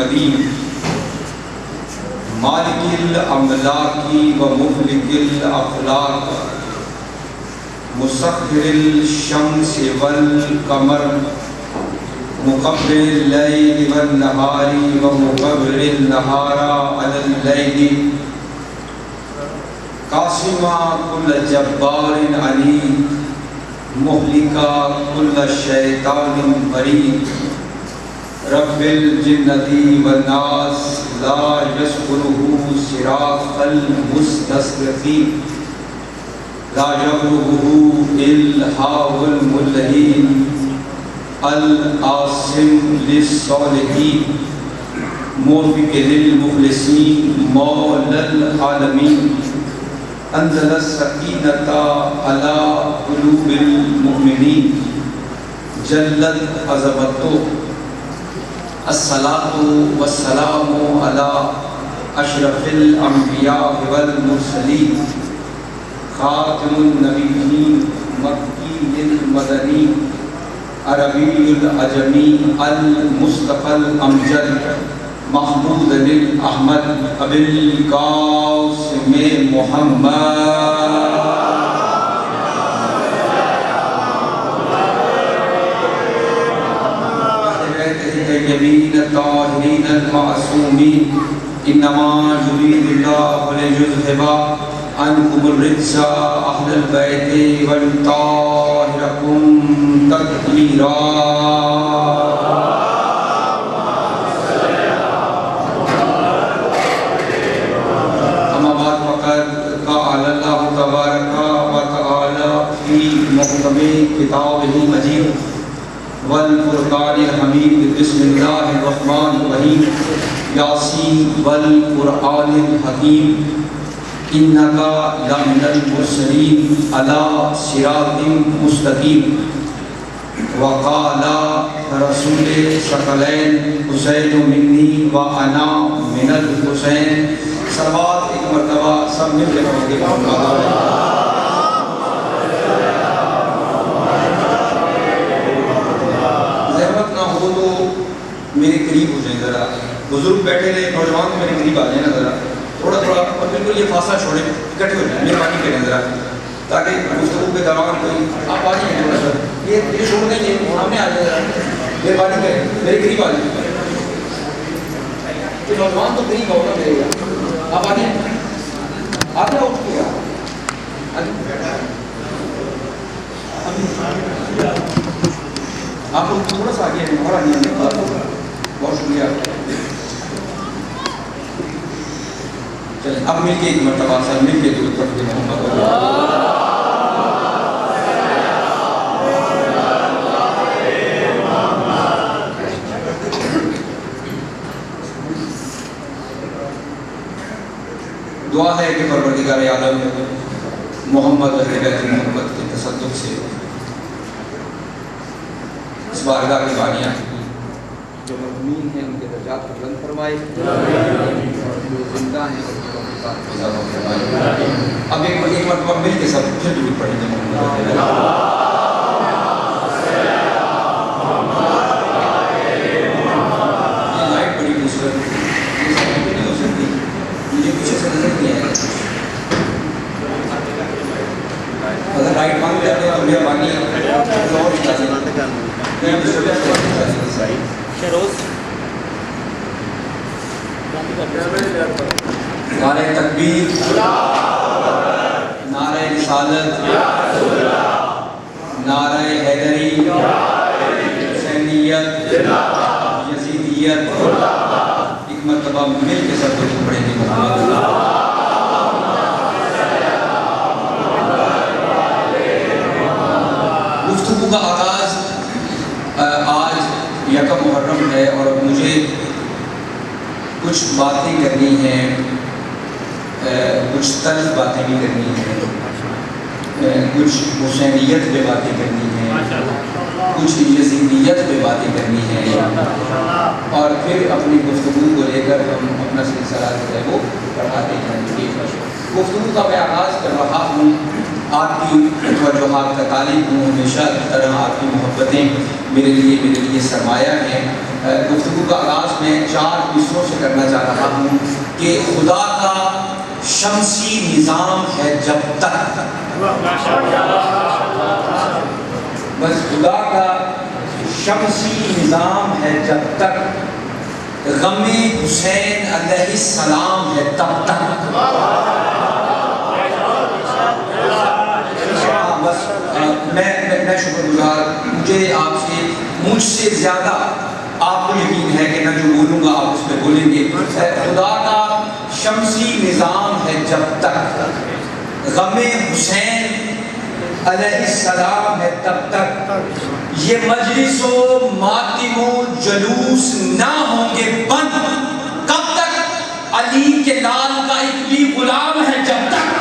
الکریم مالک الاملاک و مخلق الافلاق مسخر الشمس والقمر مقبر اللیل والنہار ومقبر النہار علی اللیل قاسم کل جبار عنید مہلکا کل شیطان مرید رب الجنة والناس لا يسكنه صراط المستسقين لا يبلغه الهوى الملهين العاصم للصالحين موفق للمخلصين مولى العالمين انزل السکینة على قلوب المؤمنین جلت عظمته الصلاة والسلام على اشرف الانبیاء والمرسلین خاتم النبیین مکی المدنی عربی العجمی المصطفى الامجد محمود احمد ابی القاسم محمد طیبین الطاہرین المعصومین انما یرید اللہ لیذھب عنکم الرجس اہل البیت ویطہرکم تطہیرا محکم کتابہ مجید والفرقان الحمید بسم اللہ الرحمن الرحیم یاسین والقرآن الحکیم انکا لمن المرسلین علی صراط مستقیم وقال رسول ثقلین حسین منی وانا من الحسین صلوات ایک مرتبہ سب مل کے پڑھ کے میرے قریب ہو جائیں ذرا بزرگ بیٹھے رہے نوجوان میرے قریب آ جائیں نا ذرا تھوڑا تھوڑا اور بالکل یہ فاصلہ چھوڑیں اکٹھے ہو جائیں مہربانی کریں ذرا تاکہ گفتگو کے دوران کوئی آپ آ جائیں تھوڑا سا یہ چھوڑ دیں یہ سامنے آ جائیں ذرا مہربانی کریں میرے قریب آ جائیں یہ نوجوان تو قریب ہوگا میرے آپ آ جائیں آپ کیا اٹھ کے آپ لوگ تھوڑا سا آگے ہیں اور آگے بہت شکریہ چلیں اب مل کے ایک مرتبہ سر مل کے درود پڑھتے ہیں محمد دعا ہے کہ پروردگار عالم محمد بیت محمد کے تصدق سے اس بارگاہ کی بانیاں جو مرحومین ہیں ان کے درجات کو بلند فرمائے اور جو زندہ ہیں ان کے وفات کو اضافہ فرمائے اب ایک مرتبہ مل کے سب پھر درود پڑھیں گے یہ لائٹ بڑی خوبصورت یہ سب نہیں ہو سکتی مجھے پیچھے سے نظر نہیں آئے اگر لائٹ بند کر دیں تو مہربانی اور نعرہ تکبیر نعرہ رسالت نعرہ حیدری حسینیت یزیدیت ایک مرتبہ مل کے سب درود پڑھیں گے گفتگو کا آغاز آج یکم محرم ہے اور مجھے کچھ باتیں کرنی ہیں کچھ طرز باتیں بھی کرنی ہیں کچھ حسینیت پہ باتیں کرنی ہیں کچھ یزیدیت پہ باتیں کرنی ہیں اور پھر اپنی گفتگو کو لے کر ہم اپنا سلسلہ جو ہے وہ بڑھاتے ہیں گفتگو کا میں آغاز کر رہا ہوں آپ کی توجہات کا طالب ہوں، ہمیشہ کی طرح آپ کی محبتیں میرے لیے سرمایہ ہیں۔ گفتگو کا آغاز میں 4 مصرعوں سے کرنا چاہ رہا ہوں کہ خدا کا شمسی نظام ہے جب تک، بس خدا کا شمسی نظام ہے جب تک، غم حسین علیہ السلام ہے تب تک۔ بس میں شکر گزار، مجھ سے زیادہ آپ کو یقین ہے کہ میں جو بولوں گا آپ اس پہ بولیں گے۔ خدا کا شمسی نظام ہے جب تک، غم حسین علیہ السلام ہے تب تک، یہ مجلس و ماتم و جلوس نہ ہوں گے بند کب تک، علی کے لال کا ایک بھی غلام ہے جب تک۔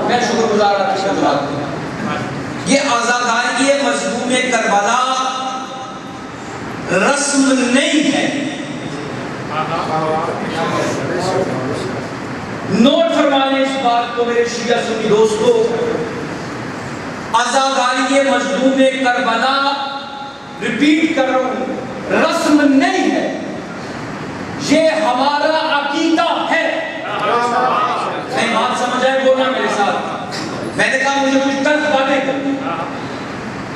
میں شکر گزار یہ آزاداری مظلوم کربلا رسم نہیں ہے۔ نوٹ فرمانے اس بات کو میرے شیعہ سنی دوستو، آزاداری مظلوم کربلا، ریپیٹ کر رہا ہوں، رسم نہیں ہے، یہ ہمارا عقیدہ ہے۔ نہیں بات سمجھ آئے بولنا میرے ساتھ، میں نے کہا مجھے کچھ طرف باتیں کرنی۔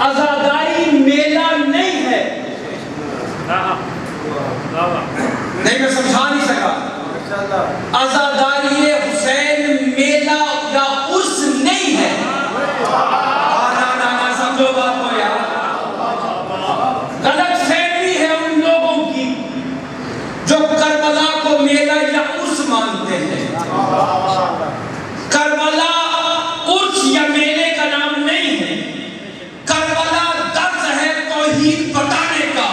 عزاداری میلہ نہیں ہے، نہیں میں سمجھا نہیں سکا، عزاداری حسین میلہ یا عرس نہیں ہے۔ نا سمجھو بات کو یار، غلط فہمی ہے ان لوگوں کی جو کربلا کو میلہ یا عرس مانتے ہیں۔ کربلا عرس یا میلے کا نام نہیں ہے، کربلا درس ہے توحید بتانے کا۔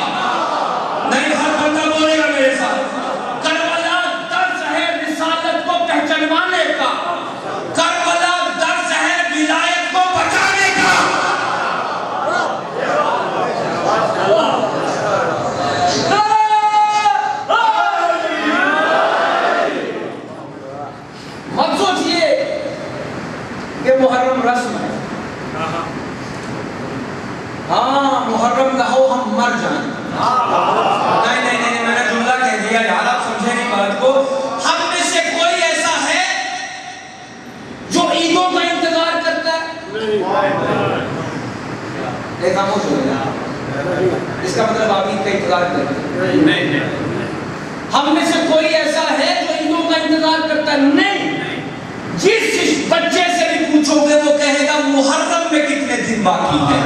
نہیں ہر بندہ بولے گا میرے ساتھ، کربلا درس ہے رسالت کو پہچانوانے کا، کربلا درس ہے ولایت کو بچانے کا۔ مت سوچئے کہ محرم رسم ہے، ہاں محرم نہ ہو ہم مر جائیں۔ نہیں میں نے جملہ کہہ دیا یار، آپ سمجھے نہیں بات کو۔ ہم میں سے کوئی ایسا ہے جو عیدوں کا انتظار کرتا ہے؟ ایک خاموش ہو گیا، اس کا مطلب آپ عید کا انتظار کرتے ہیں؟ نہیں۔ ہم میں سے کوئی ایسا ہے جو عیدوں کا انتظار کرتا ہے؟ نہیں۔ جس بچے سے بھی پوچھو گے وہ کہے گا محرم میں کتنے دن باقی ہیں۔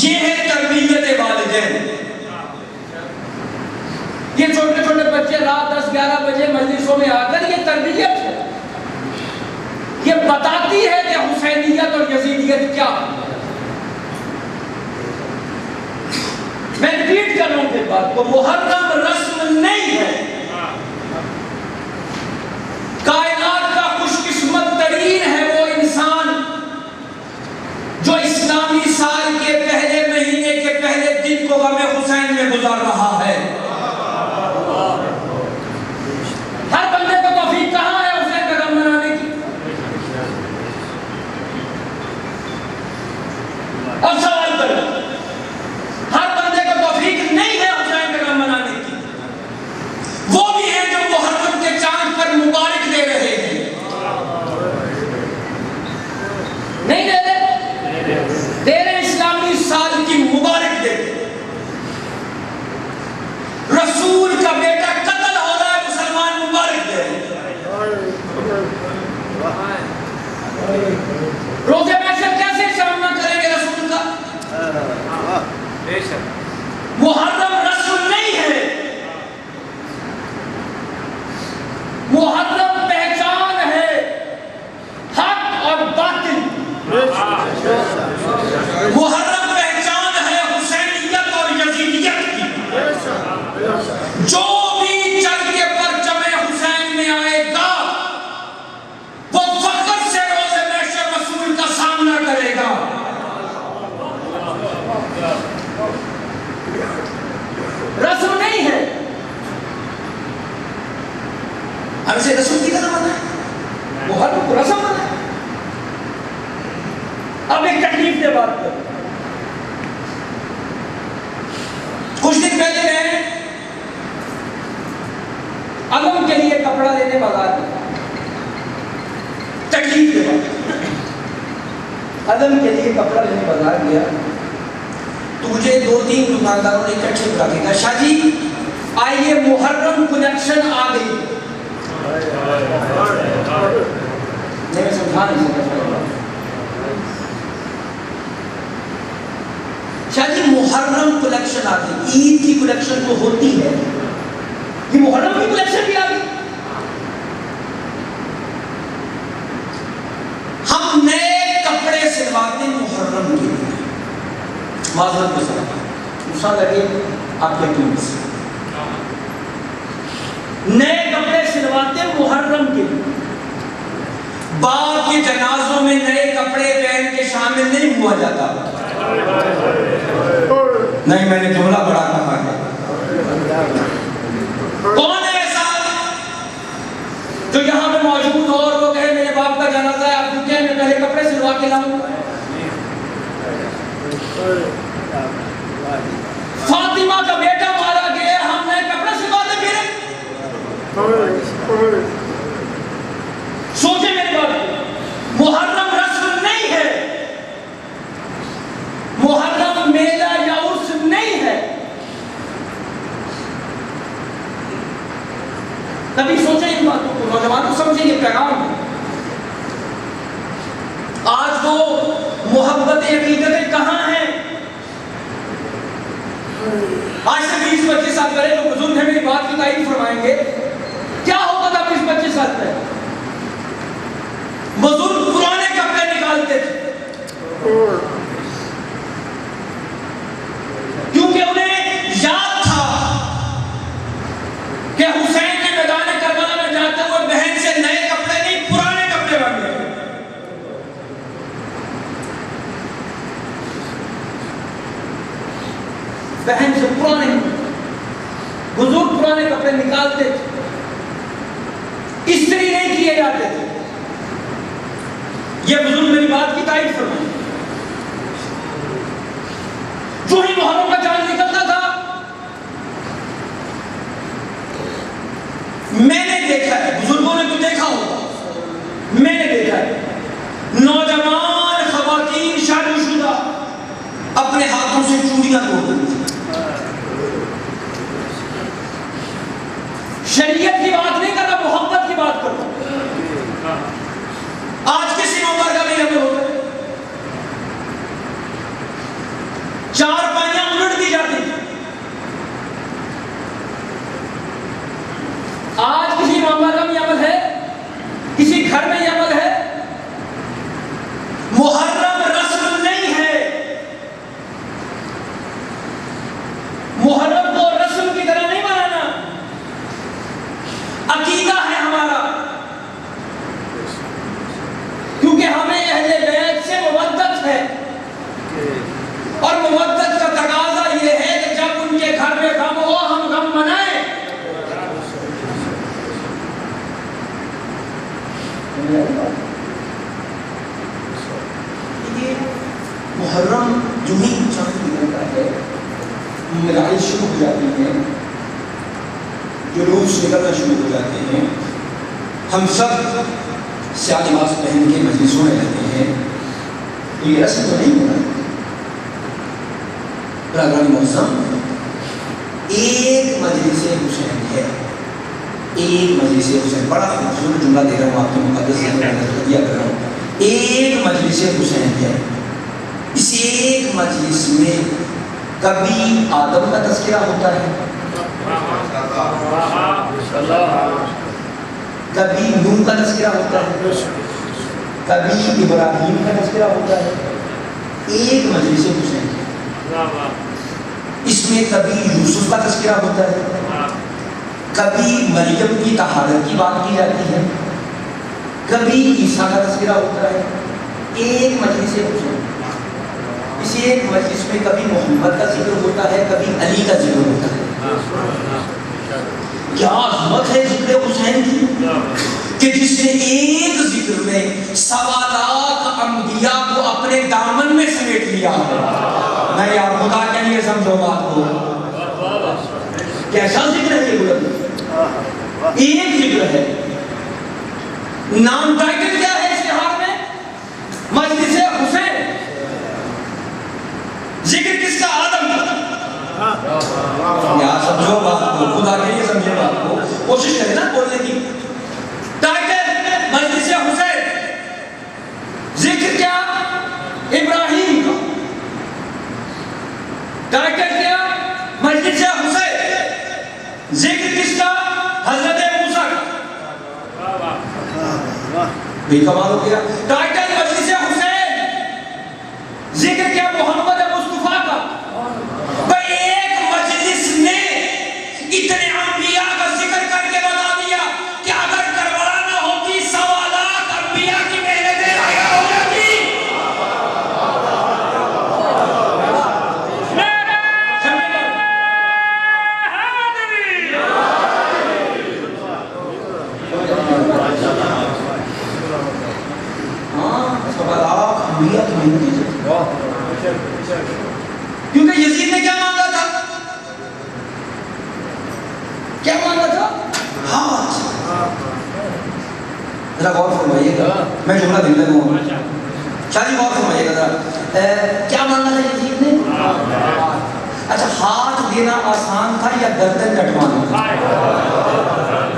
یہ ہے تربیت والدین۔ یہ چھوٹے چھوٹے بچے رات 10-11 بجے مجلسوں میں آ کر یہ تربیت ہے، یہ بتاتی ہے کہ حسینیت اور یزیدیت کیا ہے۔ میں ریپیٹ کر رہا ہوں پھر بات کو، محرم رسم نہیں ہے۔ کائنات کا خوش قسمت ترین ہے وہ انسان جو اسلامی سال کے پہلے مہینے کے پہلے دن کو غم حسین میں گزار رہا ہے۔ ہر بندے کو توفیق کہاں ہے حسین کا غم منانے کی؟ اب سوال کرو، ہر بندے کو توفیق نہیں ہے حسین کا غم منانے کی۔ وہ بھی ہیں جو محرم کے چاند پر مبارک دے رہے ہیں، نہیں دے رہے؟ دے رہے اسلامی سال کی مبارک دے رہے۔ رسول کا بیٹا قتل ہو رہا ہے، مسلمان مبارک دے رہے۔ روزے محشر کیسے سامنا کریں گے رسول کا؟ محرم رسول نہیں ہے، محرم پہچان ہے حق اور باطل۔ محرم پہچان ہے حسینیت اور یزیدیت کی۔ جو بھی چل کے پرچم حسین میں آئے گا وہ فخر سے روز محشر رسول کا سامنا کرے گا۔ ہم اسے رسم کی طرح منائیں، محرم کو رسم منائیں۔ اب ایک تکلیف دے بات کریں، کچھ دن پہلے میں علم کے لیے کپڑا لینے بازار گیا، تکلیف دے بات، علم کے لیے کپڑا لینے بازار گیا تو مجھے 2-3 دکانداروں نے اکٹھے بلا کے کہا شاہ جی آئیے محرم کلیکشن آ گئی۔ میں سمجھا نہیں سکتا شاہ جی محرم کلیکشن آ گئی، عید کی کلیکشن تو ہوتی ہے، یہ محرم کی کلیکشن بھی آ گئی۔ ہم نئے کپڑے سلواتے محرم کے لیے، معذرت کے ساتھ غصہ لگے آپ کے ٹیم سے، نئے کپڑے سلواتے محرم کے لیے، باپ کے جنازوں میں نئے کپڑے پہن کے شامل نہیں ہوا جاتا۔ نہیں میں نے جملہ بڑا کہا ہے، کون ہے ایسا جو یہاں پہ موجود ہو اور وہ کہے میرے باپ کا جنازہ ہے آپ رکیں میں پہلے کپڑے سلوا کے لاؤں؟ فاطمہ کا بیٹا مارا گیا ہم نئے کپڑے سلواتے پھرے؟ سوچے میری بات، محرم رسم نہیں ہے، محرم میلہ یا عرس نہیں ہے۔ کبھی سوچیں ان باتوں کو، نوجوانوں سمجھیں یہ پیغام ہے۔ آج وہ محبت عقیدتیں کہاں ہیں؟ آج سے 20-25 سال پہلے جو بزرگ ہیں میری بات کی تائید فرمائیں گے، کیا ہوتا تھا 20-25 سال پہلے؟ بزرگ پرانے کپڑے نکالتے تھے کیونکہ انہیں یاد تھا کہ حسین نے میدان کربلا میں جاتے ہوئے بہن سے نئے کپڑے نہیں پرانے کپڑے مانگے، بہن سے پرانے، بزرگ پرانے کپڑے نکالتے تھے، استری نہیں کیے جاتے تھے۔ یہ بزرگ میری بات کی تائید فرمائیں، جو ہی محرم کا چاند نکلتا تھا میں نے دیکھا ہے، بزرگوں نے تو دیکھا ہوگا، میں نے دیکھا ہے نوجوان خواتین شادی شدہ اپنے ہاتھوں سے چوڑیاں توڑ دیتی تھی۔ شریعت کی بات نہیں کر رہا، محبت کی بات کر رہا ہوں۔ آج کسی عمر کا بھی عمل ہوتا ہے، 4 پائیاں الٹ دی جاتی تھی۔ آج کسی معاملہ کا بھی عمل ہے، کسی گھر میں یہ عمل ہے، محرم رسم نہیں ہے، محرم کو رسم کی طرح نہیں منانا، عقیدہ ہے ہمارا، کیونکہ ہمیں اہل بیت سے مودت ہے، اور مودت کا تقاضا یہ ہے کہ جب ان کے گھر میں غم ہو ہم غم منائیں۔ یہ محرم جو ہی چاند نکلتا ہے ملائی شروع ہو جاتی ہیں، جلوس نکلنا شروع ہو جاتے ہیں، ہم سب سیاہ لباس پہن کے مجلسوں میں رہتے ہیں، تو یہ رسم تو نہیں ہونا۔ برادران معظم، ایک مجلس حسین ہے، ایک مجلس حسین، بڑا خوبصورت جملہ دے رہا ہوں آپ کے مقدس ذہن میں ہدیہ کر رہا ہوں، ایک مجلس حسین ہے، اس ایک مجلس میں کبھی آدم کا تذکرہ ہوتا ہے، کبھی نوح کا تذکرہ ہوتا ہے، کبھی ابراہیم کا تذکرہ ہوتا ہے، ایک مجلس حسین ہے۔ اس میں کبھی یوسف کا تذکرہ ہوتا ہے، کبھی مریم کی طہارت کی بات کی جاتی ہے، کبھی عیسیٰ کا تذکرہ ہوتا ہے، ایک مجلس حسین۔ اس ایک مجلس میں کبھی محمد کا ذکر ہوتا ہے، کبھی علی کا ذکر ہوتا ہے۔ کیا عظمت ہے ذکر حسین کی! کہ جس نے ایک ذکر میں 1.25 لاکھ انبیاء کو اپنے دامن میں سمیٹ لیا ہے. نہیں آپ خدا کے لیے سمجھو بات کو. کیسا ذکر ہے یہ بلند؟ ایک ذکر ہے. نام ٹائٹل کیا ہے اشتہار میں؟ مجلس حسین. ذکر کس کا؟ آدم کا. یار سمجھو بات کو, خدا کے لیے سمجھے بات کو, کوشش کریں نا بولنے کی. ٹائٹل مجلس حسین. ذکر کیا؟ ابراہیم کا. ٹائٹل کیا؟ مجلس حسین. ذکر کس کا؟ حضرت موسیٰ کا. بے کمال ہو گیا. ٹائٹل مجلس حسین. ذکر کیا؟ محمد مصطفیٰ کا. بھئی ایک مجلس نے اتنے انبیاء کا ذکر کر کے بتا دیا کہ اگر کربلا نہ ہوتی 1.25 لاکھ انبیاء کی محنتیں ضائع ہو جاتی. کیونکہ یزید نے کیا مانگا تھا؟ کیا مانگا تھا؟ ہاتھ. ذرا غور فرمائیے گا, میں جملہ دل لگوں گا. شاہ جی غور فرمائیے گا ذرا. کیا مانگا تھا یزید نے؟ اچھا ہاتھ دینا آسان تھا یا گردن کٹوانا تھا؟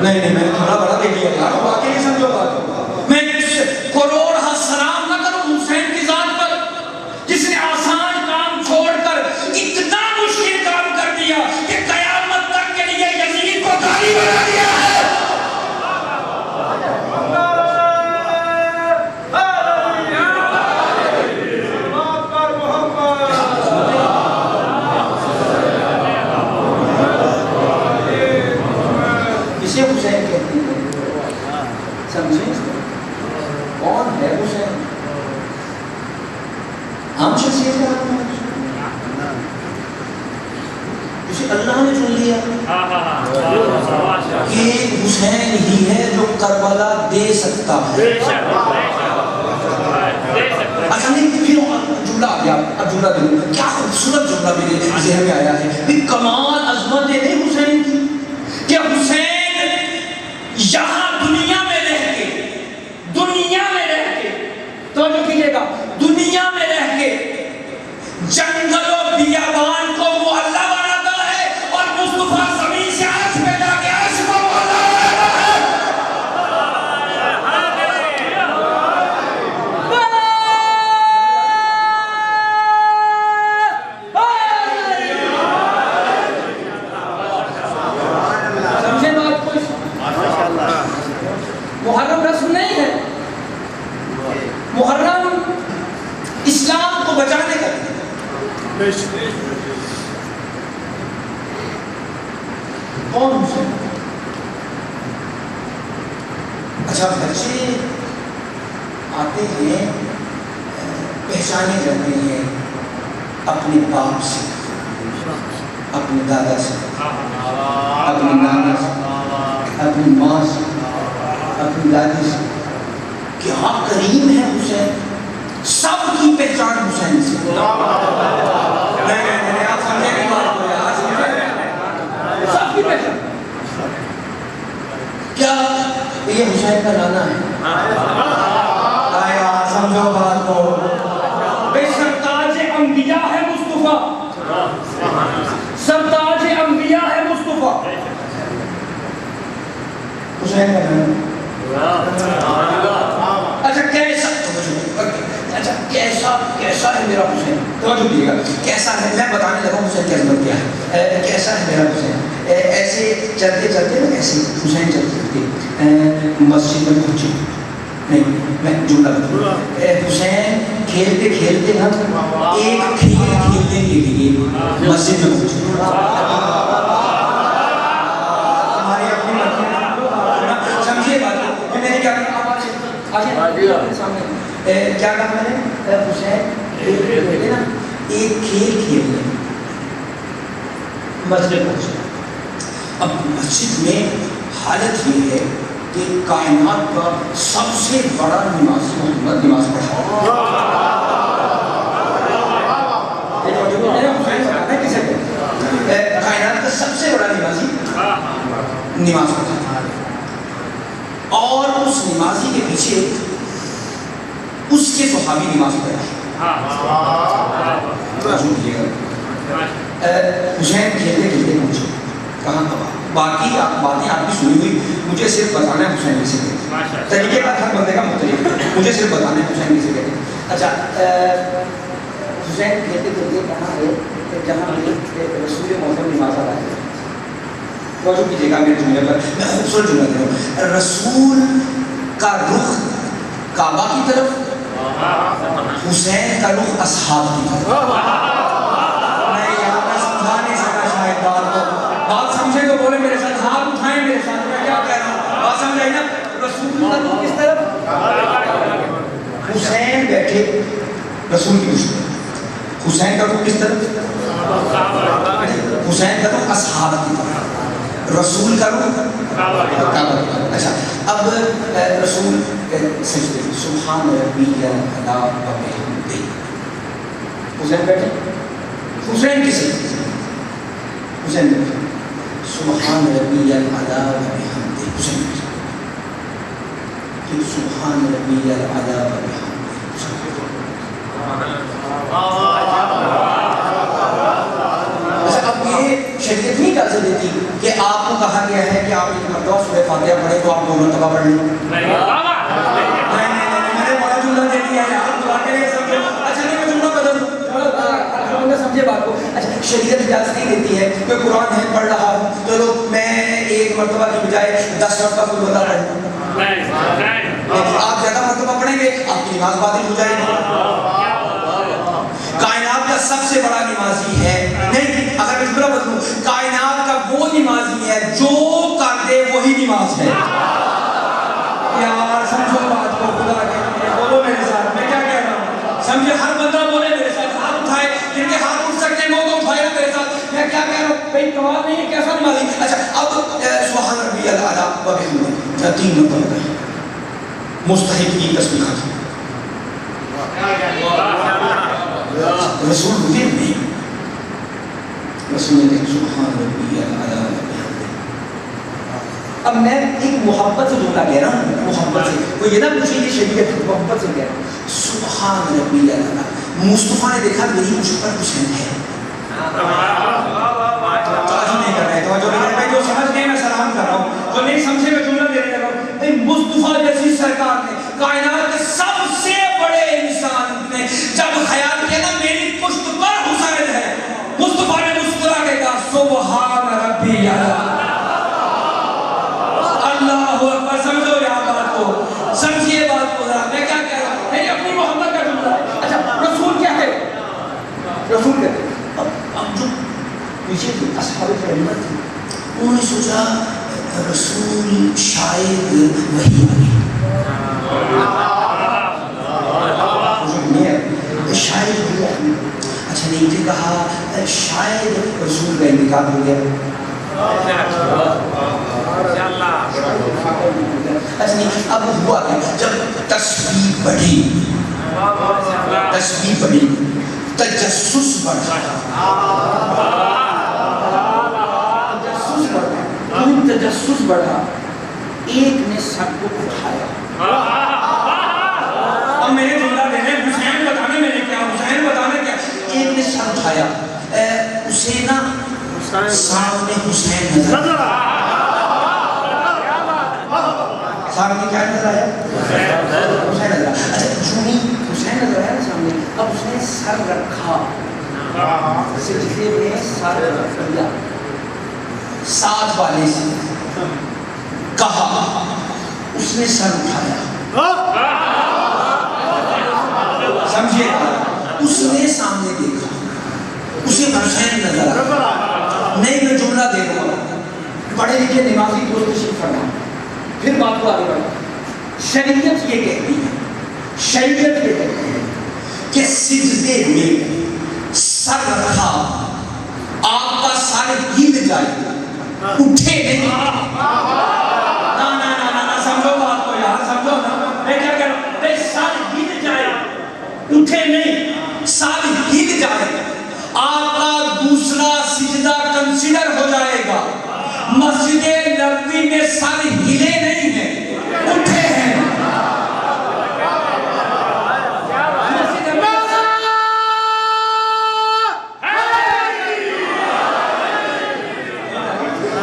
نہیں نہیں, میں نے تھوڑا بڑا دے دیا یار, واقعی نہیں سمجھو بات. میں کروڑ سلام نہ کروں حسین کی ذات پر جس نے آسان کام چھوڑ کر اتنا مشکل کام کر دیا کہ قیامت تک کے لیے یزید کو قاضی بنا دیا ہے. اسے حسین کہتے ہیں. سمجھیں کون ہے حسین؟ ہم شخصیت کا نام ہے جسے اللہ نے چن لیا کہ حسین ہی ہے جو کربلا دے سکتا ہے. اچھا نہیں پھر جملہ آ گیا. اب جملہ دوں, کیا خوبصورت جملہ میرے ذہن میں آیا ہے کہ کمال عظمت ہے حسین کی کہ حسین یہاں دنیا میں رہ کے توجہ کیجئے گا, دنیا میں رہ کے جنگل و بیابان کو وہ اللہ بناتا ہے اور مصطفیٰ زمین سے عرش پہ جا کے عرش کو وہ اللہ بناتا ہے. سمجھے بات کچھ؟ محرم رسم نہیں ہے. محرم اسلام کو بچانے کا. کون حسین؟ اچھا بچے آتے ہیں, پہچانے جاتے ہیں اپنے باپ سے, اپنے دادا سے, اپنے نانا سے, اپنی ماں سے, اپنی دادی سے. کیا کریم ہے حسین. سب کی پہچان حسین سے. نہیں آپ سمجھے نہیں بات کو یار, سب کی پہچان. کیا یہ حسین کا نانا ہے؟ سمجھو بات کو. بے سرتاج انبیاء ہے مصطفیٰ, سرتاج انبیاء ہے مصطفیٰ. حسین کا نانا. اچھا کیسا ہے میرا حسین؟ توجہ دیجیے گا, کیسا ہے میں بتانے لگا ہوں حسین کی عظمت کیا ہے. کیسا ہے میرا حسین؟ ایسے چلتے چلتے نا, ایسے حسین چلتے چلتے مسجد میں پہنچے. نہیں میں جملہ بتاؤں. حسین کھیلتے کھیلتے ہم ایک کھیل کھیلنے کے لیے مسجد میں پہنچے. ہماری اپنی سمجھیے بات کہ میں نے کیا کہا. سامنے کیا کہا میں نے؟ حسین کھیلتے نا ایک کھیل کھیلنے مسجد پہنچے. اب مسجد میں حالت یہ ہے کہ کائنات کا سب سے بڑا نمازی محمد نماز پڑھا. کائنات کا سب سے بڑا نمازی نماز پڑھا, اور اس نمازی کے پیچھے اس کے صحابی نماز پڑھا. حسین کھیلتے کھیلتے پہنچے کہاں باقی باتیں آپ کی سنی ہوئی, مجھے صرف بتانا ہے حسین کیسے کہتے, طریقے کا ہر بندے کا مختلف ہے, مجھے صرف بتانا ہے حسین کیسے کہتے. اچھا, حسین کھیلتے کھیلتے کہاں ہے جہاں رسول معظم نماز ادا ہے. توجہ کیجیے گا میرے جملے پر, میں خوبصورت جملہ دے رہا ہوں. رسول کا رخ کعبہ کی طرف, حسین کا رخ اصحاب کی طرف. میں یہاں پر سمجھا نہیں سکا شاید بات سمجھے تو بولے میرے ساتھ, ہاتھ اٹھائیں میرے ساتھ, میں کیا کہہ رہا ہوں, بات سمجھائی نا. رسول کا رخ کس طرف, حسین بیٹھے رسول کی پشت, حسین کا رخ کس طرف, حسین کا رخ اصحاب کی طرف, رسول کا رخ کعبہ کی طرف. اچھا, اب رسول سجدے سبحان ربی الاعلی و بحمدہ, حسین بیٹھے, حسین کسے, حسین بیٹھے سبحان ربی الاعلی و بحمدہ, حسین بیٹھے سبحان ربی الاعلی و بحمدہ. اب یہ شریعت نہیں اجازت دیتی کہ آپ کو کہا گیا ہے کہ آپ ایک مرتبہ سورہ فاتحہ پڑھیں تو آپ 2 مرتبہ پڑھ لیں. میں نے بڑا جملہ دے دیا ہے, آپ دعا کے لیے سمجھے. اچھا نہیں, میں جملہ بدل دوں, سمجھے بات کو. اچھا, شریعت اجازت نہیں دیتی ہے کہ قرآن ہے پڑھ رہا ہوں چلو میں 1 مرتبہ کی بجائے 10 مرتبہ قل واللہ پڑھ لوں. آپ زیادہ مرتبہ پڑھیں گے آپ کی نماز باطل ہو جائے گی. کائنات کا سب سے بڑا نمازی ہے نہیں, اگر میں جملہ بدلوں, کائنات کا وہ نمازی ہے جو کر دے وہی نماز ہے. یار سمجھو بات کو, خدا کے لیے بولو میرے ساتھ, میں کیا کہہ رہا ہوں سمجھے. ہر بندہ بولے میرے ساتھ, ہاتھ اٹھائے, جن کے ہاتھ اٹھ سکتے ہیں وہ تو اٹھائے میرے ساتھ. میں کیا کہہ رہا ہوں بھائی, کمال نہیں ہے, کیسا نمازی. اچھا, اب سبحان ربی الاعلی و بحمدہ 3 مرتبہ مستحق کی تسبیح ختم. رسول مجھے نہیں, رسول نے سبحان ربی الاعلی و بحمدہ. اب میں ایک محبت سے جملہ کہہ رہا ہوں, محبت سے, وہ یہ نہ پوچھے یہ شریعت محبت سے کہہ رہا ہوں. سبحان ربی الاعلی. مصطفیٰ نے دیکھا میری مجھ پر حسین ہے. توجہ نہیں کر رہے, توجہ نہیں کر رہے. جو سمجھ گئے میں سلام کر رہا ہوں, جو نہیں سمجھے میں جملہ دینے لگا ہوں. مصطفیٰ جیسی سرکار نے کائنات کے سب سے بڑے انسان نے جب خیال کیا نا میری پشت پر حسین ہے, مصطفیٰ نے مسکرا کے کہا سبحان ربی الاعلی. اللہ اکبر. سمجھو یہاں بات کو, سمجھیے بات کو ذرا, میں کیا کہہ رہا ہوں, نہیں اپنی محمد کا جملہ ہے. اچھا, رسول کیا ہے, رسول کہتے ہیں. اب جو پیچھے تھی اصحاب کرام تھی, انہوں نے سوچا رسول شاید وہی آگے, شاید وہی آگے. اچھا, نہیں تھے کہا شاید رسول کا انتقال ہو گیا. اچھا نہیں, اب ہوا کہ جب تسبیح بڑھی, تسبیح بڑھی, تجسس بڑھا, تجسس بڑھا, ایک نے سب کو اٹھایا. اب میں نے جملہ دینا ہے, حسین بتانے میں نے کیا, حسین بتانے کیا, ایک نے سب اٹھایا, اسے نا سامنے حسین نظر آیا. سامنے کیا نظر آیا, حسین نظر آیا. اچھا, جو ہی حسین نظر آیا نا سامنے, اب اس نے سر رکھا, سجدے میں سر رکھا, ساتھ والے سے کہا, اس نے سر اٹھایا. سمجھے, اس نے سامنے دیکھا, اسے حسین نظر آیا. نہیں, میں جملہ دے رہا ہوں, پڑھے لکھے نمازی دوست تشریف فرما, پھر بات کو آگے بڑھا. شریعت یہ کہتی ہے, شریعت یہ کہتی ہے کہ سجدے میں سر رکھا, آپ کا سر ہل جائے, اٹھے نہیں. مسجد نبوی میں سر ہلے نہیں ہیں، اٹھے ہیں۔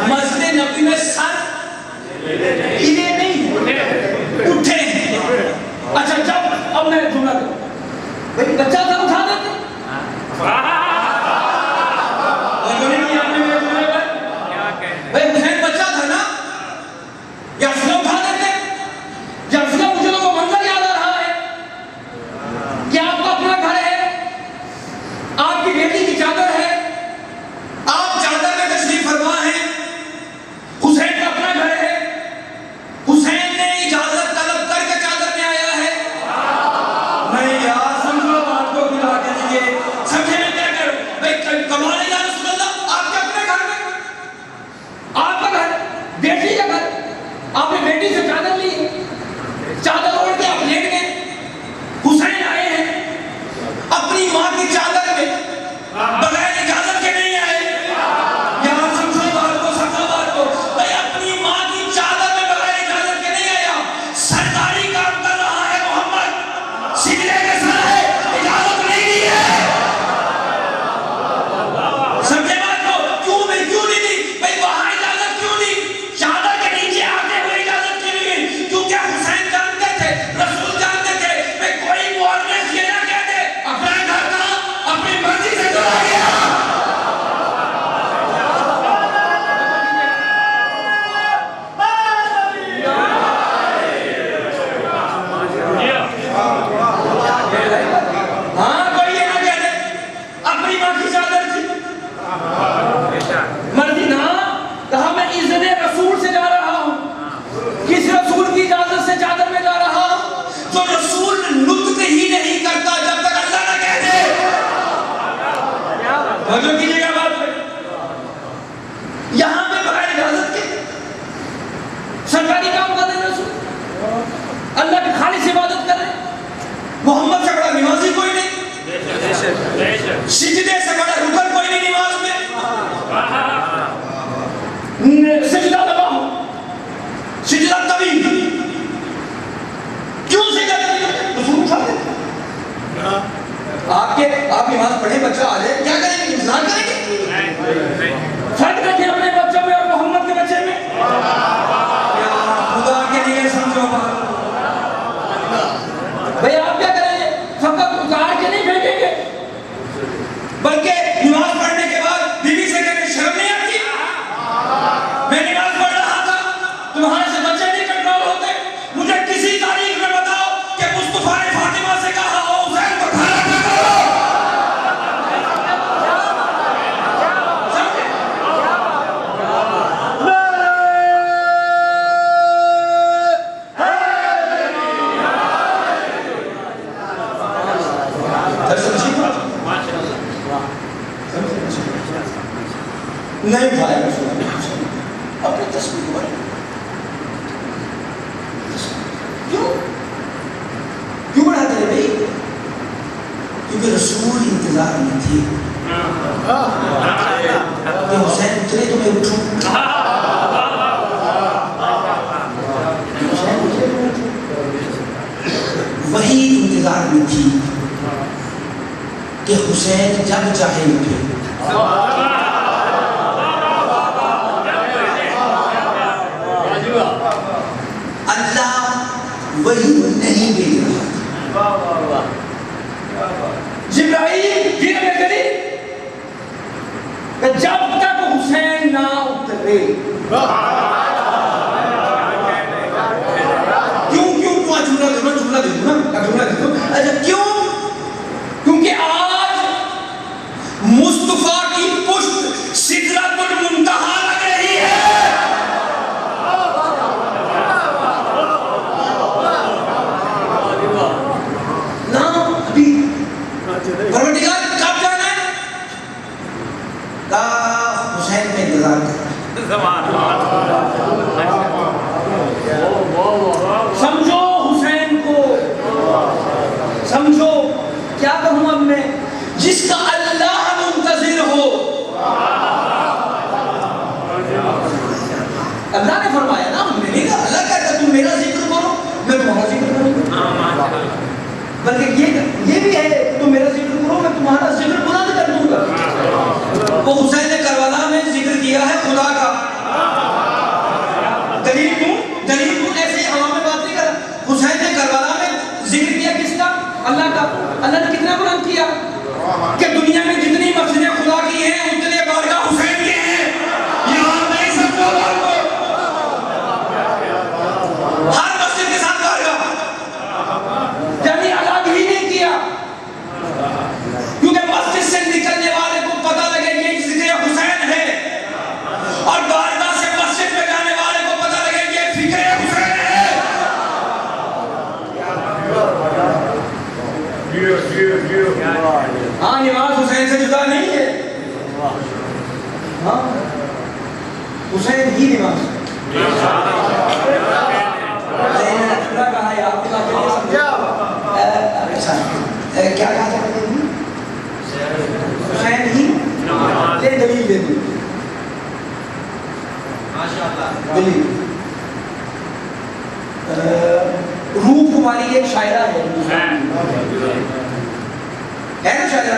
مسجد نبوی میں سر ہلے نہیں ہیں، اٹھے ہیں۔ اچھا جب اب میں جملہ کروں، بھئی بچہ تھا اٹھا دیتے؟ بھئی حسین بچہ تھا نا، یا فلم اٹھا دیتے؟ یا فلم مجھے تو وہ منظر یاد آ رہا ہے کہ آپ کا اپنا گھر ہے، آپ کی بیٹی کی چادر ہے، آپ چادر میں تشریف فرما ہیں، حسین کا اپنا گھر ہے، حسین نے اجازت طلب کر کے چادر میں آیا ہے۔ نہیں یار سمجھو بات کو بلا کے دیجئے، سمجھے میں کیا کروں؟ بھئی کمال ہے یا رسول اللہ، آپ کے اپنے گھر میں، آپ کا گھر، بیٹی کا گھر، آپ نے بیٹی سے چادر لی، چادر اوڑھ کے آپ لیٹ گئے، حسین آئے ہیں اپنی ماں کی چادر میں، بغیر اجازت کے نہیں آئے۔ یہاں سمجھو بات کو، سمجھو بات کو، بھئی اپنی ماں کی چادر میں بغیر اجازت کے نہیں آیا، سرداری کام کر رہا ہے محمد، سجدے کے سر ہے، اجازت نہیں دی ہے۔ سمجھے بات کو، کیوں نہیں دی؟ بھئی وہاں اجازت کیوں دی؟ چادر کے نیچے آتے ہوئے اجازت کیوں نہیں دی؟ کیونکہ حسین جانتے تھے، رسول جانتے تھے، بھئی کوئی مورخ یہ نہ کہتے اپنا گھر تھا، اپنی مرضی سے چلا گیا۔ ہاں کوئی یہ نہ کہتے اپنی ماں کی چادر تھی، مرضی نہ، کہا میں اذن رسول سے جا رہا ہوں، کس رسول کی اجازت سے چادر میں جا رہا ہوں؟ جو رسول نطق ہی نہیں کرتا جب تک اللہ نہ کہہ دے۔ توجہ کیجئے گا بات پہ، یہاں پہ بغیر اجازت کے سرکاری کام کر رہے ہیں رسول، اللہ کی خالص عبادت کر رہے ہیں۔ محمد سے بڑا نمازی کوئی نہیں، سجدے سے بڑا رکن کوئی نہیں نماز میں، سجدہ دباؤ، سجدہ طویل، کیوں سجدہ طویل؟ رسول اٹھا دیتے، آپ نماز پڑھیں بچہ آ جائے، کیا کریں گے؟ انتظار کریں گے؟ فرق دیکھیں اپنے بچوں میں اور محمد کے بچے میں، خدا کے لیے سمجھو بات۔ بھئی آپ کیا کریں گے؟ فقط اتار کے نہیں بھیجیں گے، بلکہ نماز پڑھنے کے بعد بیوی سے کہنے شرم نہیں آتی؟ میں نماز پڑھ رہا تھا، تمہارے سے بچے نہیں کنٹرول ہوتے، مجھے کسی تاریخ میں بتاؤ کہ مصطفیٰ نے فاطمہ سے کہا ہو حسین کو کھانا نہ کرو۔ نہیں اٹھایا رسول اللہ اپنی تصویر کو، کیوں بڑھاتے رہے بھئی؟ کیونکہ رسول انتظار میں تھی کہ حسین چلے تو میں اٹھوں، وہی انتظار میں تھی کہ حسین جب چاہے اٹھے۔ اللہ وہی نہیں بھیج رہا، جبرائیل دین میں کری کہ جب تک حسین نہ اترے، جملہ دے دوں اچھا کیوں؟ کیونکہ آج مصطفیٰ کی پشت سدرۃ المنتہا لگ رہی ہے۔ نا ابھی پروردگار کب جانا ہے؟ حسین میں انتظار کرنا ہے۔ اللہ نے فرمایا نا، ہم نے نہیں کہا. اللہ کہتا ہے تم میرا ذکر کرو میں تمہارا ذکر کروں گا. بلکہ یہ بھی ہے کہ تم میرا ذکر کرو میں تمہارا ذکر بلند کر دوں گا. وہ حسین نے کربلا میں ذکر کیا ہے خدا کا. دلیل کیوں ایسے ہوا میں بات نہیں کر رہا. حسین نے کربلا میں ذکر کیا کس کا؟ اللہ کا. اللہ نے کتنا بلند کیا کہ دنیا میں جتنی مسجدیں خدا کی ہیں اتنے بارگاہ حسین کے ہیں. یہاں نہیں سمجھو بات کو، ہر مسجد کے ساتھ بارگاہ، یعنی الگ ہی نہیں کیا. کیونکہ مسجد سے نکلنے والے کو پتہ لگے یہ ذکر حسین ہے، اور بارگاہ سے مسجد میں جانے والے کو پتہ لگے یہ فکر حسین ہے. ہاں نماز حسین سے جدا نہیں ہے. ہاں حسین ہی نماز. کہا ہے آپ کیا کہا جاتا ہے؟ حسین ہی لے دلیل دے دوں. دلیل روپ کماری ایک شاعرہ ہے نا شاعرہ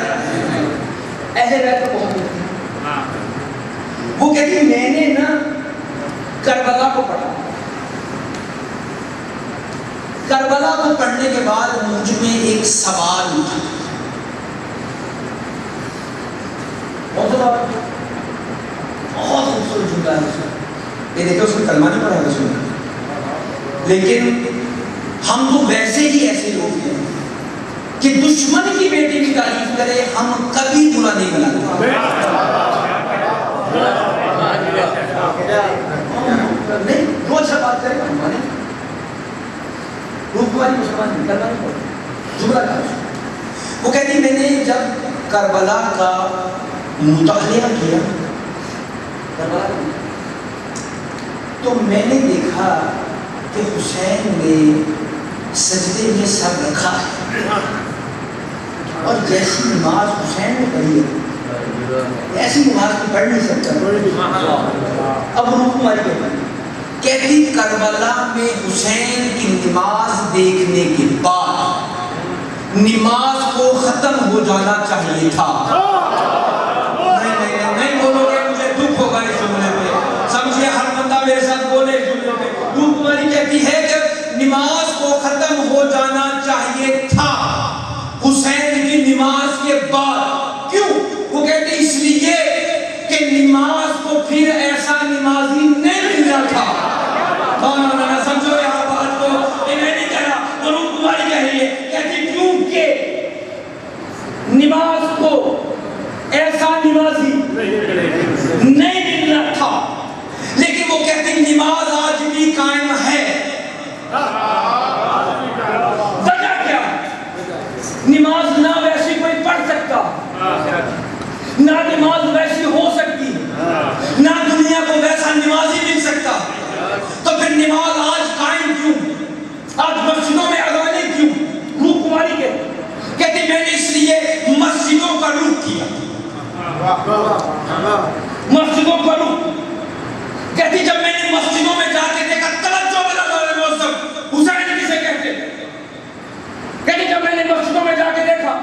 اہل بیت کو بہت ملتی. وہ کہتی ہے میں نے نا کربلا کو پڑھا. کربلا کو پڑھنے کے بعد مجھ میں ایک سوال اٹھا. بہت خوبصورت جملہ ہے. یہ دیکھو اس نے کلمہ نہیں پڑھا رسول نے، لیکن ہم تو ویسے ہی ایسے لوگ ہیں کہ دشمن کی بیٹی کی تعریف کرے ہم کبھی برا نہیں بناتے. نہیں وہ اچھا بات کرے گا ہمارے روح کماری مسلمان نہیں کرنا نہیں پڑتا. جملہ کا وہ کہتی میں نے جب کربلا کا مطالعہ کیا کربلا کا تو میں نے دیکھا کہ حسین نے سجدے میں سر رکھا ہے، اور جیسی نماز حسین نے پڑھی ہے ایسی نماز کو پڑھ نہیں سکتا. اب روح کماری کہتی کربلا میں حسین کی نماز دیکھنے کے بعد نماز کو ختم ہو جانا چاہیے تھا. نہیں بولو گے مجھے دکھ ہوگا اس جملے پہ. سمجھے ہر بندہ میرے ساتھ بولے اس جملے پہ. روح کماری کہتی ہے کہ نماز کو ختم ہو جانا چاہیے تھا حسین کی نماز کے بعد. کیوں؟ وہ کہتے اس لیے کہ نماز کو پھر ایسا نمازی نہیں ملنا تھا. نہ سمجھو یہاں بات کو، یہ میں نہیں کہہ رہا، وہ روح کماری کہہ رہی ہے. کہتی کیونکہ نماز کو ایسا نمازی نہیں ملنا تھا. لیکن وہ کہتے نماز آج بھی قائم ہے. وجہ کیا؟ نماز نہ ویسی کوئی پڑھ سکتا، نہ نماز ویسی ہو سکتی، نہ دنیا کو ویسا نمازی مل سکتا. تو پھر نماز آج قائم کیوں؟ آج مسجدوں میں اذانیں کیوں؟ روح کماری کہتی میں نے اس لیے مسجدوں کا رخ کیا. مسجدوں کا رخ کہتی جب میں نے مسجدوں میں جا کے دیکھا توجہ حسین کسے کہتے، کہتی جب میں نے مسجدوں میں جا کے دیکھا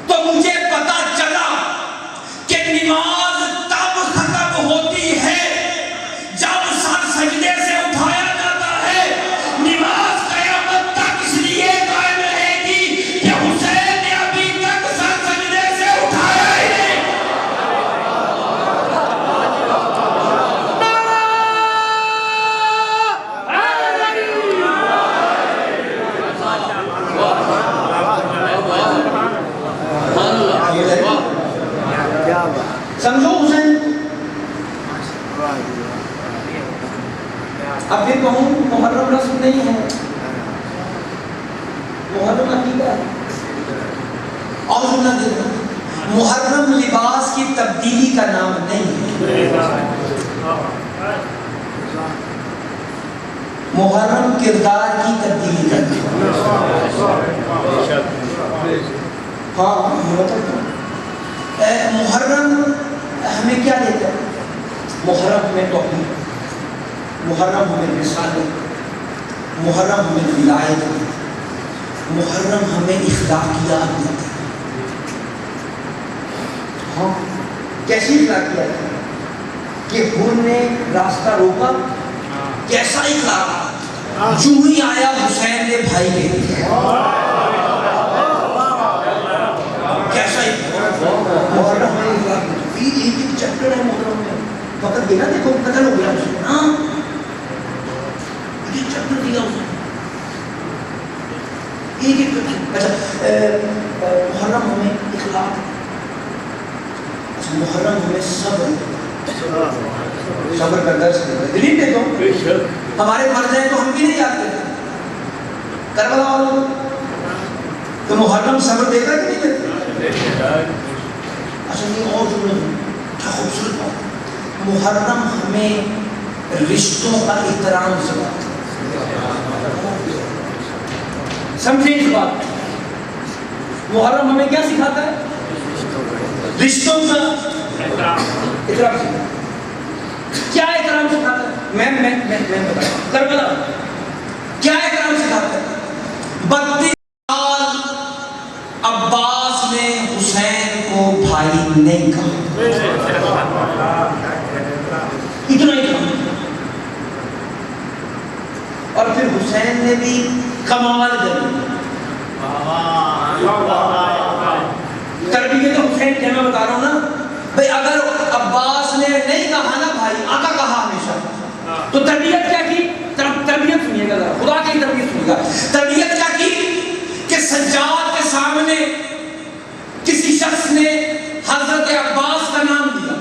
تو مجھے پتا چلا کہ نماز تب ختم ہوتی ہے جب سر سجدے سے اٹھایا جاتا ہے. نماز قیامت تک اس لیے قائم رہے گی کہ حسین نے ابھی تک سر سجدے سے اٹھایا ہی نہیں. سمجھو حسین. اب پھر کہوں محرم رسم نہیں ہے، محرم عقیدہ ہے. اور سننا دیکھو محرم لباس کی تبدیلی کا نام نہیں ہے. محرم کردار کی تبدیلی کا نام ہے. ہاں محرم ہمیں کیا دیتا ہے؟ محرم ہمیں توحید، محرم ہمیں رسالت، محرم ہمیں ولایت، محرم ہمیں اخلاقیات دیتے ہیں. ہاں کیسی اخلاقیات ہے کہ حور نے راستہ روکا، کیسا اخلاق، جو ہی آیا حسین نے بھائی کے کیسا محرم میں اخلاق. ایک ایک چیپٹر ہے محرم میں، فقط یہ نہ دیکھو قتل ہو گیا حسین، ہاں ایک ایک چیپٹر دیا اسے، ایک ایک. اچھا محرم ہمیں اخلاق، محرم ہمیں صبر کا درس دیتا ہے. دلیل دیتا ہوں، ہمارے مر جائیں تو ہم بھی نہیں جاتے کربلا والوں تو محرم صبر دیتا کہ نہیں دیتا. اچھا یہ اور جملہ کیا خوبصورت بات، محرم ہمیں رشتوں کا احترام سکھاتا ہے. سمجھیں اس بات، محرم ہمیں کیا سکھاتا ہے؟ رشتوں کا احترام سکھاتا ہے. کیا احترام سکھاتا ہے؟ میں بتاتا ہوں. کربلا کیا احترام سکھاتا ہے؟ 32 سال عباس نے حسین کو بھائی نہیں کہا، اتنا ہی کہا. اور پھر حسین نے بھی کمال کر تربیت حسین کیا میں بتا رہا ہوں نا بھئی. اگر عباس نے نہیں کہا نا بھائی، آقا کہا ہمیشہ، تو تربیت کیا کی؟ تربیت سنیے گا ذرا، خدا کی تربیت سنیے گا. تربیت کیا کی کہ سجاد کے سامنے کسی شخص نے حضرت عباس کا نام لیا،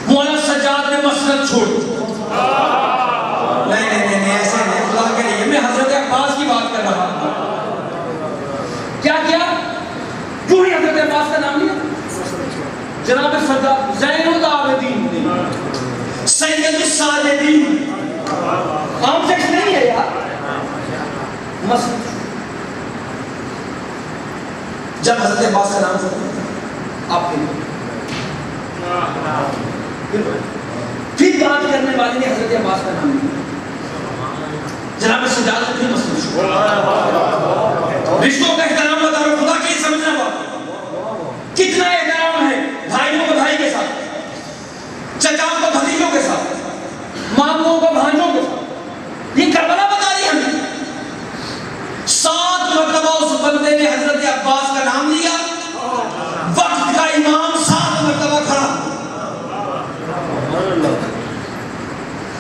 مولانا سجاد نے مسجد چھوڑ دی. نہیں ایسے نہیں، خدا کے لیے میں حضرت عباس کی بات کر رہا ہوں. کیا کیا؟ کیوں نہیں حضرت عباس کا نام لیا؟ جناب سجاد زین العابدین نے، سید الساجدین، عام شخص نہیں ہے یار. مسجد جب حضرت عباس کا نام سنا آپ کے پھر بات کرنے والے نے حضرت عباس کا نام لیا. جناب سجاد سے پھر مسجد رشتوں کا احترام بتا رہا ہوں، خدا کے سمجھنا بات کتنا احترام ہے بھائیوں کو بھائی کے ساتھ، چچاؤں کو بھتیجوں کے ساتھ، ماموں کو بھانجوں کے ساتھ. یہ کربلا بتا رہی ہمیں. 7 مرتبہ اس بندے نے حضرت عباس کا نام لیا، وقت کا امام 7 مرتبہ کھڑا.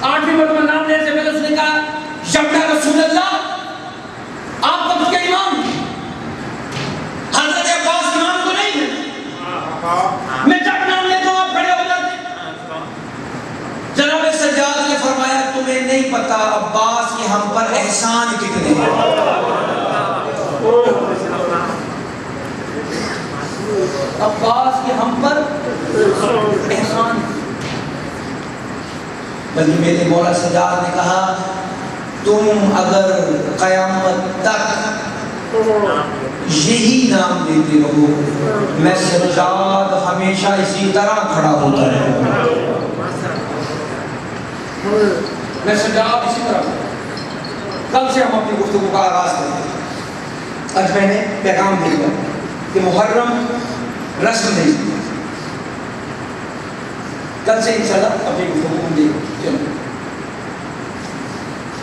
8ویں مرتبہ نام لینے سے پہلے اس نے کہا یا رسول اللہ، آپ وقت کے امام. حضرت عباس امام تو نہیں ہے، میں جب نام لیتا ہوں آپ کھڑے ہو جاتے. جناب سجاد نے فرمایا تمہیں نہیں پتا عباس کے ہم پر احسان کتنے ہیں. عباس کے ہم پر احسان. بلکہ میرے مولا سجاد نے کہا تم اگر قیامت تک یہی نام دیتے رہو میں سجاد ہمیشہ اسی طرح کھڑا ہوتا رہوں. میں سجاد اسی طرح. کل سے ہم اپنی گفتگو کا آغاز کرتے ہیں. آج میں نے پیغام دیا کہ محرم رسم نہیں، کل سے انشاءاللہ اپنی گفتگو کو دے. چلو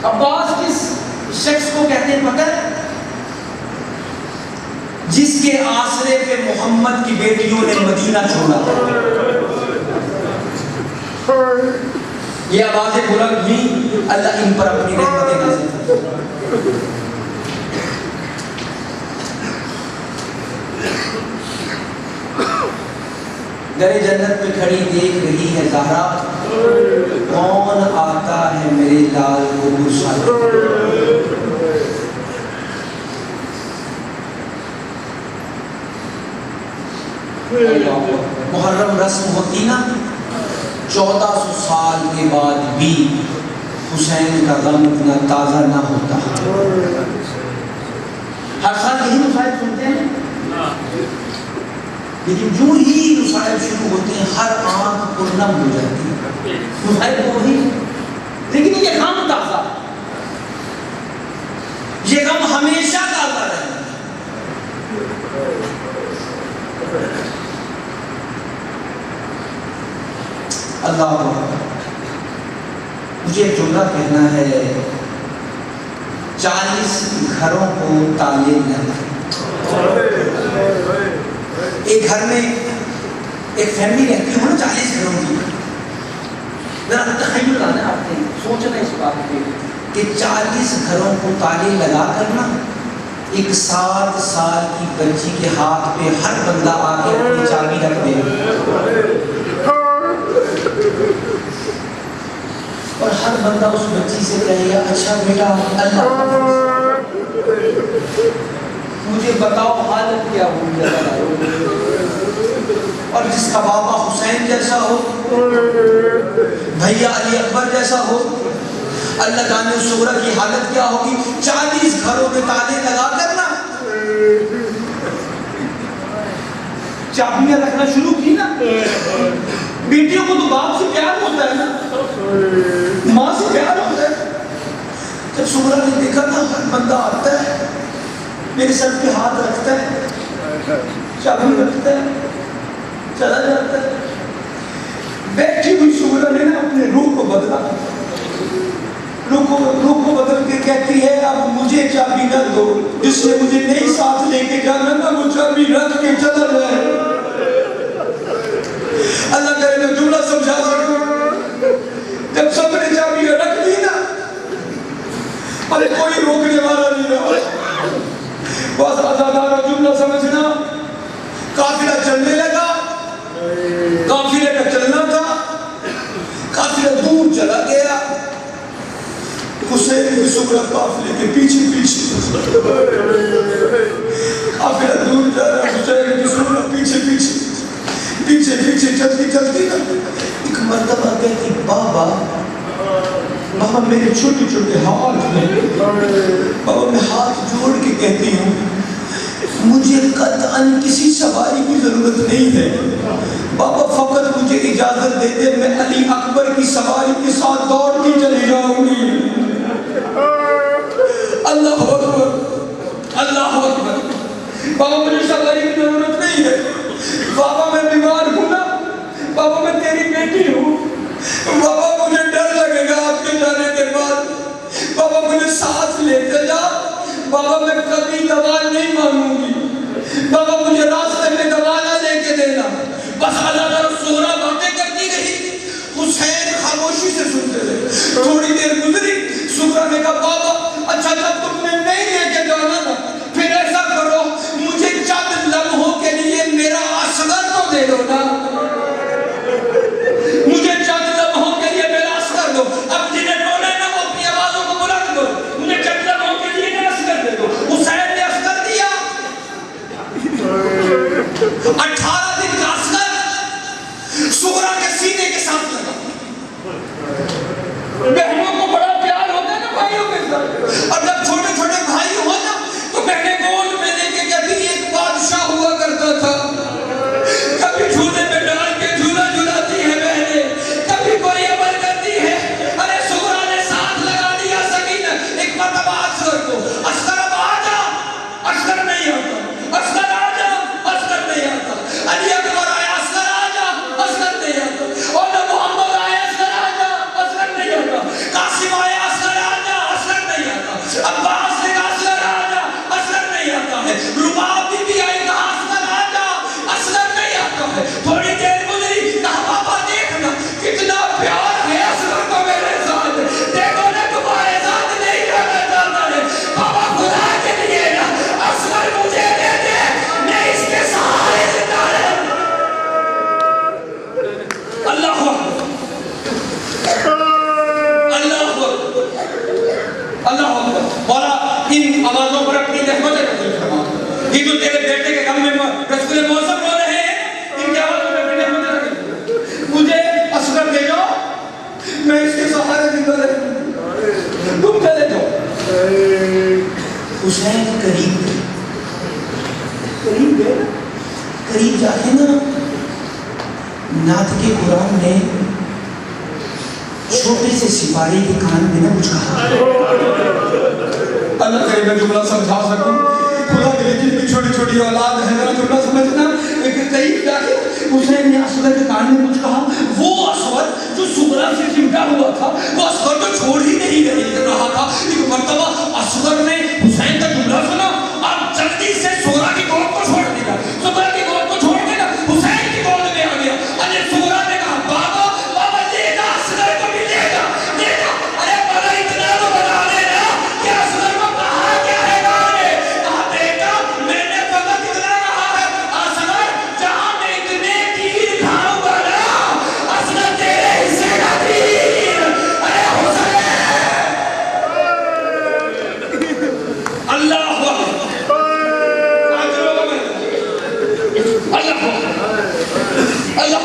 عباس کس شخص کو کہتے ہیں پتہ ہے؟ جس کے آسرے پہ محمد کی بیٹیوں نے مدینہ چھوڑا. یہ آوازیں بلند ہوئی، اللہ ان پر اپنی رحمت نازل فرمائے. در جنت پہ کھڑی دیکھ رہی ہے زہرا، کون آتا ہے میرے لال کو برساتا. محرم رسم ہوتی نا 1400 سال کے بعد بھی حسین کا غم اتنا تازہ نہ ہوتا. ہر سال یہی مصائب سنتے ہیں، لیکن جو ہی مصائب شروع ہوتے ہیں ہر آنکھ پرنم ہو جاتی ہے. حذیفہ کو وہی، لیکن یہ غم تازہ، یہ غم ہمیشہ تازہ رہے. اللہ اکبر. مجھے ایک جملہ کہنا ہے، 40 گھروں کو تالے لگے. ایک گھر میں ایک فیملی رہتی ہے نا 40 گھروں کی. ذرا تخیل لانا ہے آپ نے، سوچنا اس بات پہ کہ 40 گھروں کو تالے لگا کر نا ایک 7 سال کی بچی کے ہاتھ پہ ہر بندہ آ کے اپنی چابی رکھ دے اور ہر بندہ اس بچی سے کہے گا اچھا بیٹا اللہ مجھے بتاؤ حالت کیا ہوگی. اور جس کا بابا حسین جیسا ہو، بھیا علی اکبر جیسا ہو، اللہ جانے صغرا کی حالت کیا ہوگی. 40 گھروں کے تالے لگا کر نا چابیاں رکھنا شروع کی نا. بیٹیوں کو تو باپ سے پیار ہوتا ہے نا، ماں سے پیار ہوتا ہے. جب صغرا نے دیکھا نا ہر بندہ آتا ہے میرے سر پہ ہاتھ رکھتا ہے، چابی رکھتا ہے، چلا جاتا ہے. بیٹھی ہوئی صغرا نے نا اپنے روح کو بدلا، روح کو بدل کے کہتی ہے اب مجھے چابی نہ دو، جس نے مجھے نہیں ساتھ لے کے جانا نا وہ چابی رکھ کے چلا جائے. اللہ کرے تو جملہ سمجھا سکوں. جب سب نے چابی رکھ دی نا، ارے کوئی روکنے والا نہیں رہا، بس آزادانہ جملہ سمجھنا. قافلہ چلنے لگا، قافلے کا چلنا تھا، قافلہ دور چلا گیا. حسین کی صغرا قافلے کے پیچھے پیچھے، قافلہ دور جا رہا، حسین کی صغرا پیچھے پیچھے پیچھے پیچھے چلتی چلتی نا ایک مرتبہ کہتی بابا بابا میرے چھوٹے چھوٹے ہاتھ میں، بابا میں ہاتھ جوڑ کے کہتی ہوں مجھے قطعاً کسی سواری کی ضرورت نہیں ہے بابا، فقط مجھے اجازت دے دے میں علی اکبر کی سواری کے ساتھ دوڑتی چلی جاؤں گی. اللہ اکبر اللہ اکبر. بابا مجھے سواری کی ضرورت نہیں ہے بابا، میں بیمار ہوں نا بابا، میں تیری بیٹی ہوں بابا، مجھے ڈر لگے گا آپ کے جانے کے بعد بابا، مجھے ساتھ لیتے جا بابا، میں کبھی دوا نہیں مانوں گی بابا، مجھے راستے میں دوا نہ لے کے دینا. بس اللہ صغرا باتیں کرتی رہی، حسین خاموشی سے سنتے رہے. تھوڑی دیر گزری، صغرا نے کہا بابا اچھا جب تم نے نہیں لے کے جانا نا پھر ایسا کرو مجھے چند لمحوں کے لیے میرا اصغر تو دے دو نا، مجھے چند لمحوں کے لیے میرا اصغر دو. اب جنہیں بولے نا وہ اپنی آوازوں کو بلند کرو، مجھے چند لمحوں کے لیے میرا اصغر دے دو. حسین نے اصغر دیا، 18 دن کا اصغر صغرا کے سینے کے ساتھ لگا. بہنوں کو بڑا پیار ہوتا ہے نا بھائیوں کے ساتھ، اور جب چھوٹے چھوٹے بھائی ہو نا تو بہنیں گود میں لے کے کہتی ایک بادشاہ ہوا کرتا تھا، کبھی جھولے میں ڈال کے جھولا جھلاتی ہے بہنیں، کبھی کوئی عمل کرتی ہے. ارے صغرا نے ساتھ لگا دیا سکینہ ایک مرتبہ اصغر کو، اصغر اب آ جا، اصغر نہیں آتا، اصغر آ جا، اصغر نہیں آتا. علی اکبر آیا، اصغر آ جا، اصغر نہیں آتا. اور جب محمد آیا، اصغر آ جا، اصغر نہیں آتا. قاسم آیا، اصغر آ جا، اصغر نہیں آتا. عباس نے کہا اصغر آ جا، اصغر نہیں آتا ہے. رباب بی بی آئی کہا اصغر آ جا، اصغر نہیں آتا ہے. تھوڑی دیر گزری، کہا بابا دیکھنا کتنا پیار ہے اصغر کو میرے ساتھ، دیکھو نا تمہارے ساتھ نہیں جانا چاہتا ہے بابا، خدا کے لیے نا اصغر مجھے دے دے، میں اس کے سہارے زندہ رہوں. اللہ اللہ اللہ مولا ان آوازوں پر اپنی رحمت نازل فرما. یہ جو تیرے بیٹے کے غم میں رسول موسم رو رہے ہیں ان کی آوازوں پر اپنی رحمت نازل فرما. مجھے اصغر دے جاؤ، میں اس کے سہارے زندہ رہوں، تم چلے جاؤ. حسین قریب گئے، قریب گئے، قریب جا کے نا نعت کے قرآن میں چھوٹے سے سپاہی کے کان میں نے کچھ کہا. اللہ کرے میں جملہ سمجھا سکوں. خدا کے لیے جن کی چھوٹی چھوٹی اولاد ہے میرا جملہ سمجھنا. کہیں جا کے حسین نے اصغر کے کان میں کچھ کہا. وہ اصغر جو سغرا سے چمٹا ہوا تھا, وہ اصغر تو چھوڑ ہی نہیں رہا تھا. ایک مرتبہ اصغر نے حسین کا جملہ سنا اور جلدی سے سغرا کی گود کو چھوڑ دیا. سغرا کی گود کو چھوڑ دیا, حسین کی گود میں آ گیا. ارے سغرا نے کہا بابا بابا لے جا اصغر کو بھی لے جا لے جا. ارے بابا اتنا تو بتا دینا کہ اصغر کو کہا کیا ہے گاؤں نے. کہا بیٹا میں نے فقط اتنا کہا ہے اصغر جہاں میں اتنے تیر کھاؤں گا نا اصغر تیرے حصے کا تیر. ارے حسین اللہ اللہ.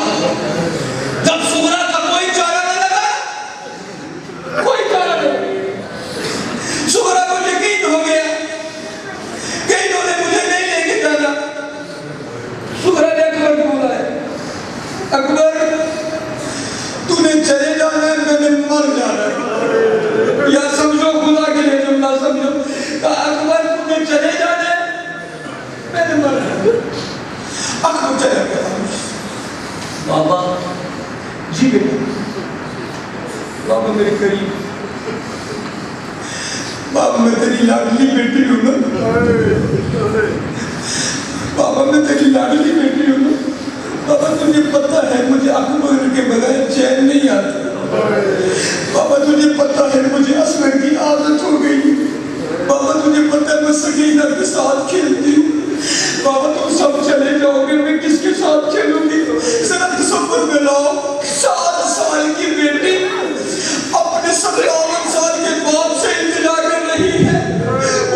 جب سغرا کا کوئی چارہ نہ لگا, کوئی چارہ نہیں, سغرا کو یقین ہو گیا کہ انہوں نے مجھے نہیں لے کے جانا. سغرا نے اکبر کو بلایا, اکبر تو نے چلے جانا ہے, میں نے مر جانا ہے. یا سمجھو خدا کے لیے جملہ سمجھو. کہا اکبر تو نے چلے جانا ہے, میں نے مر جانا ہے. اکبر چلے گیا. بابا جی بیٹا, بابا میرے قریب, بابا میں تیری لاڈلی بیٹی ہوں نا, بابا میں تیری لاڈلی بیٹی ہوں نا. بابا تجھے پتہ ہے مجھے اکبر کے بغیر چین نہیں آتا. بابا تجھے پتہ ہے مجھے اصغر کی عادت ہو گئی. بابا تجھے پتہ ہے میں سکینہ کے ساتھ کھیلتی ہوں. بابا تم سب چلے جاؤ گے, میں کس کے ساتھ کھیلوں گی؟ ذرا تصور میں لاؤ, 7 سال کی بیٹی اپنے 57 سال کے باپ سے التجا کر رہی ہے.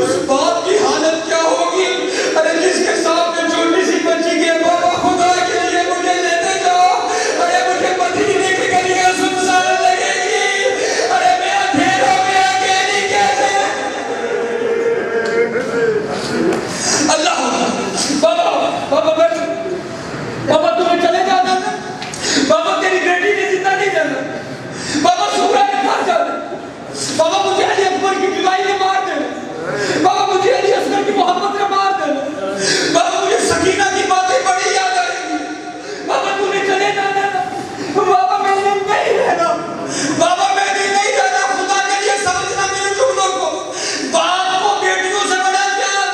اس باپ کی حالت کیا ہوگی؟ ارے جس کے سامنے چھوٹی سی بچی کے بابا خدا کے لیے مجھے لیتے جاؤ. ارے مجھے مدینے کی گلیاں سنسان لگے گی. ارے میں اندھیروں میں اکیلی کیسے. اللہ بابا بابا بیٹھ, بابا تمہیں چلے جانا ہے, بابا تیری بیٹی نے زندہ نہیں جانا, بابا سغرا نے مار جانا, بابا مجھے علی اکبر کی جدائی نے مار دینا, بابا مجھے علی اصغر کی محبت نے مار دینا, بابا مجھے سکینہ کی باتیں بڑی یاد آئیں گی. بابا تمہیں چلے جانا ہے, بابا میں نے نہیں رہنا, بابا میں نے نہیں رہنا. خدا کے لیے سمجھنا میرے جملوں کو. باپ کو بیٹیوں سے بڑا پیار,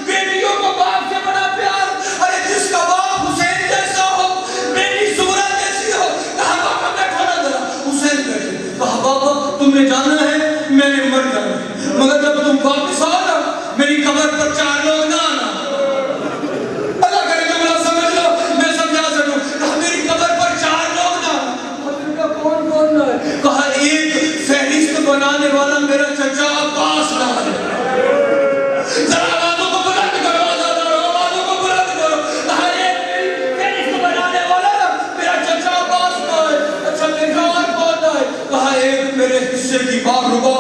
بیٹیوں کو باپ سے بڑا پیار. ارے جس کا باپ حسین جیسا ہو, بیٹی سغرا جیسی ہو. کہا بابا بیٹھا نہ ذرا. حسین بیٹھے. کہا بابا تمہیں جانا ہے, میں نے مر جانا ہے, مگر جب تم واپس آنا میری قبر پر 4 لوگ نہ آنا. اللہ کرے جملہ سمجھ لو, میں سمجھا سکوں. کہا میری قبر پر 4 لوگ نہ آنا. حضرت کا کون کون نہ ہے؟ کہا ایک فہرست بنانے والا میرا چچا عباس نہ ہے. ذرا آوازوں کو بلند کرو, آوازوں کو بلند کرو. کہا ایک فہرست بنانے والا میرا چچا عباس نہ ہے. اچھا میرا اور کون نہ ہے؟ کہا ایک میرے حصے کی باغ ربا